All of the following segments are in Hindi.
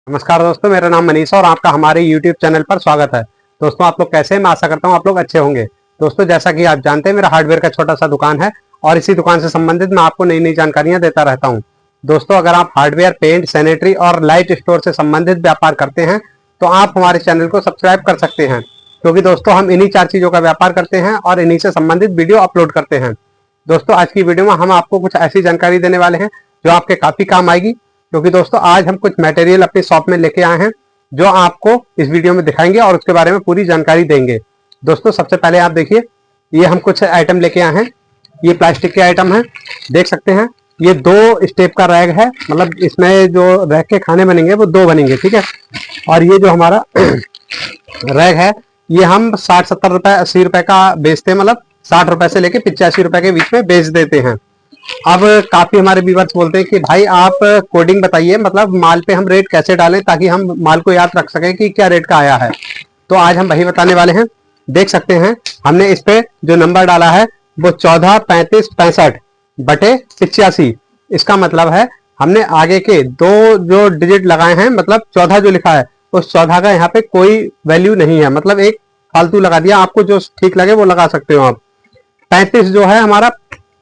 नमस्कार दोस्तों, मेरा नाम मनीष है और आपका हमारे YouTube चैनल पर स्वागत है। दोस्तों, आप लोग कैसे हैं? मैं आशा करता हूं आप लोग अच्छे होंगे। दोस्तों, जैसा कि आप जानते हैं, मेरा हार्डवेयर का छोटा सा दुकान है और इसी दुकान से संबंधित मैं आपको नई नई जानकारियां देता रहता हूं। दोस्तों, अगर आप हार्डवेयर, पेंट, सैनिटरी और लाइट स्टोर से संबंधित व्यापार करते हैं तो आप हमारे चैनल को सब्सक्राइब कर सकते हैं, क्योंकि दोस्तों हम इन्हीं 4 चीजों का व्यापार करते हैं और इन्हीं से संबंधित वीडियो अपलोड करते हैं। दोस्तों, आज की वीडियो में हम आपको कुछ ऐसी जानकारी देने वाले हैं जो आपके काफी काम आएगी, क्योंकि दोस्तों आज हम कुछ मटेरियल अपनी शॉप में लेके आए हैं जो आपको इस वीडियो में दिखाएंगे और उसके बारे में पूरी जानकारी देंगे। दोस्तों, सबसे पहले आप देखिए, ये हम कुछ आइटम लेके आए हैं। ये प्लास्टिक के आइटम है, देख सकते हैं। ये 2 स्टेप का रैक है, मतलब इसमें जो रैक के खाने बनेंगे वो 2 बनेंगे, ठीक है। और ये जो हमारा रैक है ये हम 60-70 रुपए 80 रुपए का बेचते हैं, मतलब 60 रुपए से लेके 85 रुपए के बीच में बेच देते हैं। अब काफी हमारे व्यूअर्स बोलते हैं कि भाई आप कोडिंग बताइए, मतलब माल पे हम रेट कैसे डालें ताकि हम माल को याद रख सकें कि क्या रेट का आया है। तो आज हम वही बताने वाले हैं। देख सकते हैं हमने इस पे जो नंबर डाला है वो 14 35 65 बटे 85। इसका मतलब है हमने आगे के 2 जो डिजिट लगाए हैं, मतलब 14 जो लिखा है उस 14 का यहाँ पे कोई वैल्यू नहीं है, मतलब एक फालतू लगा दिया। आपको जो ठीक लगे वो लगा सकते हो आप। 35 जो है हमारा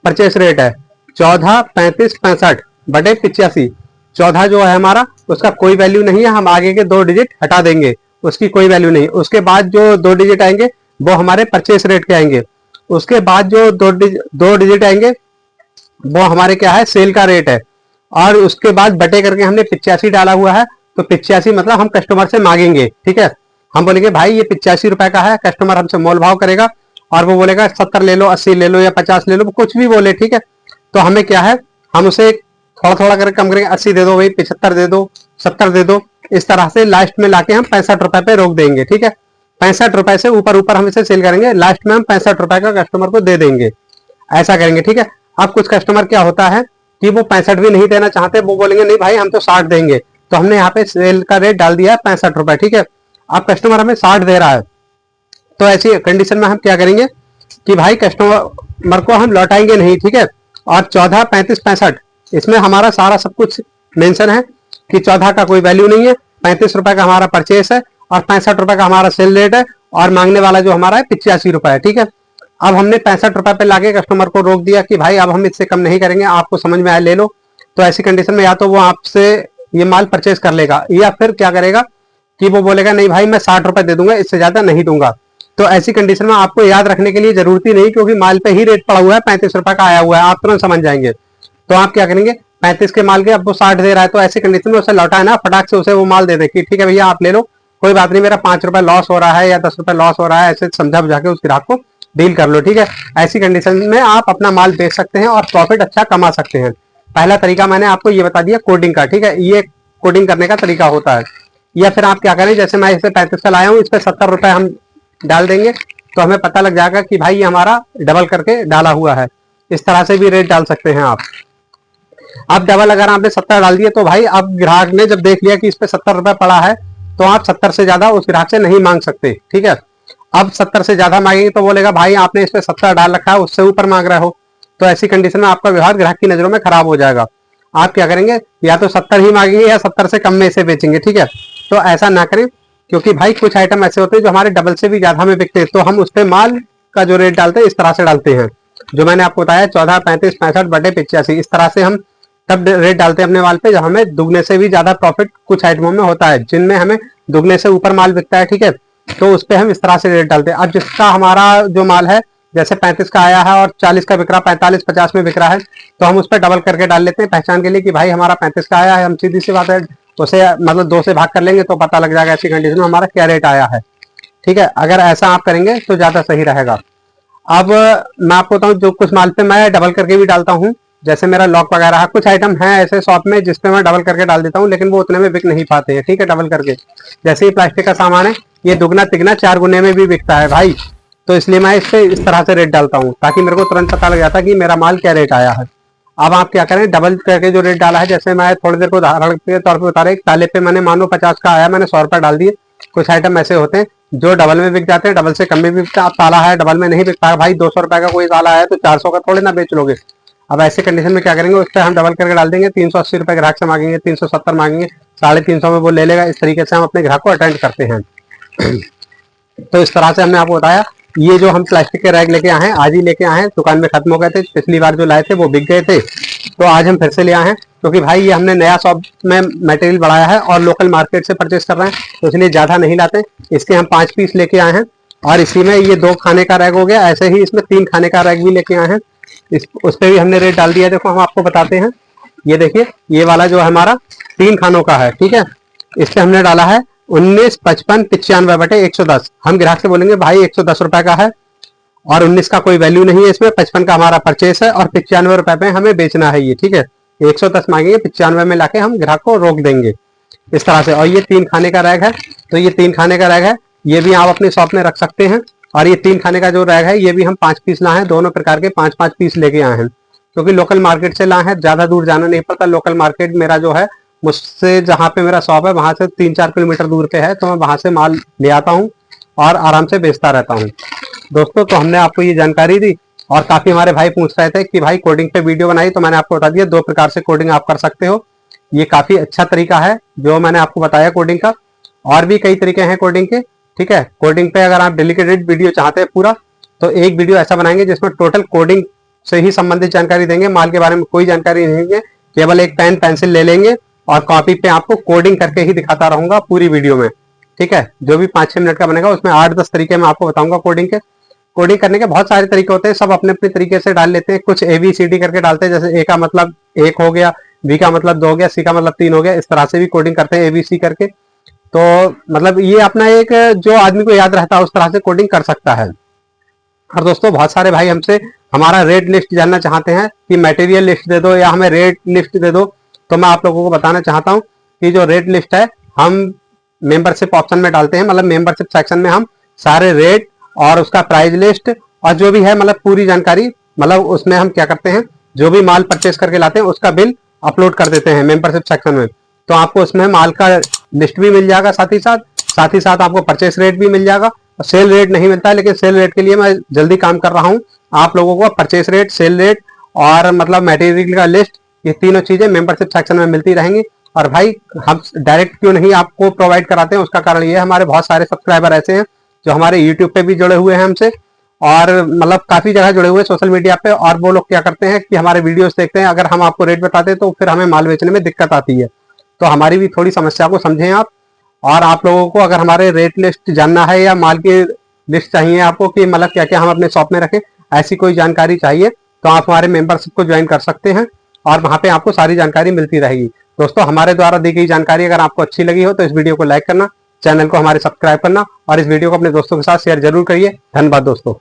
परचेस रेट है, 14 35 65 बटे 85। 14 जो है हमारा उसका कोई वैल्यू नहीं है, हम आगे के 2 डिजिट हटा देंगे, उसकी कोई वैल्यू नहीं। उसके बाद जो 2 डिजिट आएंगे वो हमारे परचेस रेट के आएंगे। उसके बाद जो 2 डिजिट आएंगे वो हमारे क्या है, सेल का रेट है। और उसके बाद बटे करके हमने 85 डाला हुआ है, तो 85 मतलब हम कस्टमर से मांगेंगे, ठीक है। हम बोलेंगे भाई ये 85 रुपए का है, कस्टमर हमसे मोल भाव करेगा और वो बोलेगा 70 ले लो, 80 ले लो या 50 ले लो, कुछ भी बोले, ठीक है। तो हमें क्या है, हम उसे थोड़ा थोड़ा करके कम करेंगे, 80 दे दो भाई, 75 दे दो, 70 दे दो। इस तरह से लास्ट में लाके हम 65 रुपए पे रोक देंगे, ठीक है। 65 रुपए से ऊपर ऊपर हम इसे सेल करेंगे, लास्ट में हम 65 रुपए का कस्टमर को दे देंगे। ऐसा करेंगे, ठीक है। अब कुछ कस्टमर क्या होता है कि वो 65 भी नहीं देना चाहते, वो बोलेंगे नहीं भाई हम तो 60 देंगे। तो हमने यहाँ पे सेल का रेट डाल दिया है 65 रुपए, ठीक है। अब कस्टमर हमें 60 दे रहा है, तो ऐसी कंडीशन में हम क्या करेंगे कि भाई कस्टमर को हम लौटाएंगे नहीं, ठीक है। और 14 35 65 इसमें हमारा सारा सब कुछ मेंशन है कि 14 का कोई वैल्यू नहीं है, 35 रुपए का हमारा परचेस है और 65 रुपए का हमारा सेल रेट है, और मांगने वाला जो हमारा है 85 रुपए है, ठीक है। अब हमने 65 रुपए पे लाके कस्टमर को रोक दिया कि भाई अब हम इससे कम नहीं करेंगे, आपको समझ में आया ले लो। तो ऐसी कंडीशन में या तो वो आपसे ये माल परचेस कर लेगा, या फिर क्या करेगा कि वो बोलेगा नहीं भाई मैं 60 रुपए दे दूंगा, इससे ज्यादा नहीं दूंगा। तो ऐसी कंडीशन में आपको याद रखने के लिए जरूरत ही नहीं, क्योंकि माल पे ही रेट पड़ा हुआ है, 35 रुपए का आया हुआ है, आप तुरंत समझ जाएंगे। तो आप क्या करेंगे, 35 के माल के अब वो 60 दे रहा है, तो ऐसी कंडीशन में उसे लौटा है ना, फटाक से उसे वो माल दे दे कि ठीक है भैया आप ले लो, कोई बात नहीं, मेरा 5 रुपए लॉस हो रहा है या 10 रुपए लॉस हो रहा है, ऐसे समझा बुझा के उस ग्राहक को डील कर लो, ठीक है। ऐसी कंडीशन में आप अपना माल बेच सकते हैं और प्रॉफिट अच्छा कमा सकते हैं। पहला तरीका मैंने आपको ये बता दिया कोडिंग का, ठीक है। ये कोडिंग करने का तरीका होता है। या फिर आप क्या करें, जैसे मैं इसे 35 का लाया हूँ, इस पर 70 रुपए हम डाल देंगे, तो हमें पता लग जाएगा कि भाई ये हमारा डबल करके डाला हुआ है। इस तरह से भी रेट डाल सकते हैं आप। अब डबल अगर आपने 70 डाल दिए तो भाई अब ग्राहक ने जब देख लिया कि इस पे 70 रुपए पड़ा है, तो आप 70 से ज्यादा उस ग्राहक से नहीं मांग सकते, ठीक है। अब 70 से ज्यादा मांगेंगे तो बोलेगा भाई आपने इस पे 70 डाल रखा है, उससे ऊपर मांग रहे हो। तो ऐसी कंडीशन में आपका व्यवहार ग्राहक की नजरों में खराब हो जाएगा। आप क्या करेंगे, या तो 70 ही मांगेंगे या 70 से कम में इसे बेचेंगे, ठीक है। तो ऐसा ना करें, क्योंकि भाई कुछ आइटम ऐसे होते हैं जो हमारे डबल से भी ज्यादा में बिकते हैं, तो हम उस पे माल का जो रेट डालते हैं इस तरह से डालते हैं, जो मैंने आपको बताया 14 35 65 बटे 85। इस तरह से हम तब रेट डालते हैं अपने माल पे जब हमें दुगने से भी ज्यादा प्रॉफिट कुछ आइटमों में होता है, जिनमें हमें दुगने से ऊपर माल बिकता है, ठीक है। तो उस पे हम इस तरह से रेट डालते हैं। अब जिसका हमारा जो माल है जैसे 35 का आया है और 40 का बिक रहा, 45 50 में बिक रहा है, तो हम उस पर डबल करके डाल लेते हैं पहचान के लिए कि भाई हमारा 35 का आया है। हम सीधी सी बात है उसे मतलब 2 से भाग कर लेंगे तो पता लग जाएगा ऐसी कंडीशन में हमारा क्या रेट आया है, ठीक है। अगर ऐसा आप करेंगे तो ज्यादा सही रहेगा। अब मैं आपको बताऊं, जो कुछ माल पे मैं डबल करके भी डालता हूँ, जैसे मेरा लॉक वगैरह है, कुछ आइटम है ऐसे शॉप में जिसपे मैं डबल करके डाल देता हूँ, लेकिन वो उतने में बिक नहीं पाते हैं, ठीक है, डबल करके। जैसे ही प्लास्टिक का सामान है, ये दुगना तिगना 4 गुने में भी बिकता है भाई, तो इसलिए मैं इस पे इस तरह से रेट डालता हूँ ताकि मेरे को तुरंत पता लग जाता है कि मेरा माल क्या रेट आया है। अब आप क्या करें, डबल करके जो रेट डाला है, जैसे मैं थोड़ी देर को उदाहरण के तौर पर बता रहा हूँ, एक ताले पे मैंने मानो 50 का आया, मैंने 100 रुपए डाल दिए। कुछ आइटम ऐसे होते हैं जो डबल में बिक जाते हैं, डबल से कम में भी बिकता है। अब ताला है डबल में नहीं बिकता है भाई, 200 रुपए का कोई ताला है तो 400 का थोड़ी ना बेच लोगे। अब ऐसे कंडीशन में क्या करेंगे, उस पर हम डबल करके डाल देंगे, 380 रुपए ग्राहक से मांगेंगे, 370 मांगेंगे, 350 में वो ले लेगा। इस तरीके से हम अपने ग्राहक को अटेंड करते हैं। तो इस तरह से हमने आपको बताया। ये जो हम प्लास्टिक के रैक लेके आए हैं, आज ही लेके आए हैं, दुकान में खत्म हो गए थे, पिछली बार जो लाए थे वो बिक गए थे, तो आज हम फिर से ले आए हैं, क्योंकि भाई ये हमने नया शॉप में मटेरियल बढ़ाया है और लोकल मार्केट से परचेस कर रहे हैं, तो इसलिए ज्यादा नहीं लाते। इसके हम 5 पीस लेके आए हैं और इसी में ये 2 खाने का रैक हो गया। ऐसे ही इसमें 3 खाने का रैक भी लेके आए हैं, उस पर भी हमने रेट डाल दिया। देखो हम आपको बताते हैं, ये देखिए ये वाला जो हमारा 3 खानों का है, ठीक है, इस पे हमने डाला है 19, 55, 95 बटे 110। हम ग्राहक से बोलेंगे भाई 110 रुपए का है और 19 का कोई वैल्यू नहीं है इसमें, 55 का हमारा परचेस है और 95 रुपए पे हमें बेचना है ये, ठीक है। 110 मांगेंगे, 95 में लाके हम ग्राहक को रोक देंगे इस तरह से। और ये 3 खाने का रैक है, तो ये 3 खाने का रैक है, ये भी आप अपनी शॉप में रख सकते हैं। और ये 3 खाने का जो रैक है ये भी हम 5 पीस लाए हैं, दोनों प्रकार के 5-5 पीस लेके आए हैं, क्योंकि लोकल मार्केट से लाए हैं, ज्यादा दूर जाना नहीं पड़ता। लोकल मार्केट मेरा जो है मुझसे जहाँ पे मेरा शॉप है वहां से 3-4 किलोमीटर दूर पे है, तो मैं वहां से माल ले आता हूँ और आराम से बेचता रहता हूँ। दोस्तों तो हमने आपको ये जानकारी दी और काफी हमारे भाई पूछ रहे थे कि भाई कोडिंग पे वीडियो बनाई, तो मैंने आपको बता दिया 2 प्रकार से कोडिंग आप कर सकते हो। ये काफी अच्छा तरीका है जो मैंने आपको बताया कोडिंग का, और भी कई तरीके हैं कोडिंग के, ठीक है। कोडिंग पे अगर आप डेडिकेटेड वीडियो चाहते हैं पूरा, तो एक वीडियो ऐसा बनाएंगे जिसमें टोटल कोडिंग से ही संबंधित जानकारी देंगे, माल के बारे में कोई जानकारी नहीं देंगे, केवल एक पेन पेंसिल ले लेंगे और कॉपी पे आपको कोडिंग करके ही दिखाता रहूंगा पूरी वीडियो में, ठीक है। जो भी 5-6 मिनट का बनेगा उसमें 8-10 तरीके मैं आपको बताऊंगा कोडिंग के। कोडिंग करने के बहुत सारे तरीके होते हैं, सब अपने अपने तरीके से डाल लेते हैं। कुछ ABCD करके डालते हैं, जैसे A का मतलब 1 हो गया, B का मतलब 2 हो गया, C का मतलब 3 हो गया, इस तरह से भी कोडिंग करते हैं ABC करके। तो मतलब ये अपना एक जो आदमी को याद रहता है उस तरह से कोडिंग कर सकता है। और दोस्तों बहुत सारे भाई हमसे हमारा रेट लिस्ट जानना चाहते हैं कि मटेरियल लिस्ट दे दो या हमें रेट लिस्ट दे दो, तो मैं आप लोगों को बताना चाहता हूं कि जो रेट लिस्ट है हम मेंबरशिप ऑप्शन में डालते हैं, मतलब मेंबरशिप सेक्शन में हम सारे रेट और उसका प्राइस लिस्ट और जो भी है मतलब पूरी जानकारी, मतलब उसमें हम क्या करते हैं, जो भी माल परचेस करके लाते हैं उसका बिल अपलोड कर देते हैं मेंबरशिप सेक्शन में। तो आपको उसमें माल का लिस्ट भी मिल जाएगा, साथ ही साथ आपको परचेस रेट भी मिल जाएगा। सेल रेट नहीं मिलता है, लेकिन सेल रेट के लिए मैं जल्दी काम कर रहा हूँ। आप लोगों को परचेस रेट, सेल रेट और मतलब मटेरियल का लिस्ट, ये तीनों चीजें मेंबरशिप सेक्शन में मिलती रहेंगी। और भाई हम डायरेक्ट क्यों नहीं आपको प्रोवाइड कराते हैं, उसका कारण ये है हमारे बहुत सारे सब्सक्राइबर ऐसे हैं जो हमारे यूट्यूब पे भी जुड़े हुए हैं हमसे, और मतलब काफी जगह जुड़े हुए हैं सोशल मीडिया पे। और वो लोग क्या करते हैं कि हमारे वीडियोस देखते हैं, अगर हम आपको रेट बताते हैं तो फिर हमें माल बेचने में दिक्कत आती है। तो हमारी भी थोड़ी समस्या को समझें आप। और आप लोगों को अगर हमारे रेट लिस्ट जानना है या माल की लिस्ट चाहिए आपको कि मतलब क्या क्या हम अपने शॉप में रखें, ऐसी कोई जानकारी चाहिए, तो आप हमारे मेंबरशिप को ज्वाइन कर सकते हैं और वहां पे आपको सारी जानकारी मिलती रहेगी। दोस्तों हमारे द्वारा दी गई जानकारी अगर आपको अच्छी लगी हो तो इस वीडियो को लाइक करना, चैनल को हमारे सब्सक्राइब करना और इस वीडियो को अपने दोस्तों के साथ शेयर जरूर करिए। धन्यवाद दोस्तों।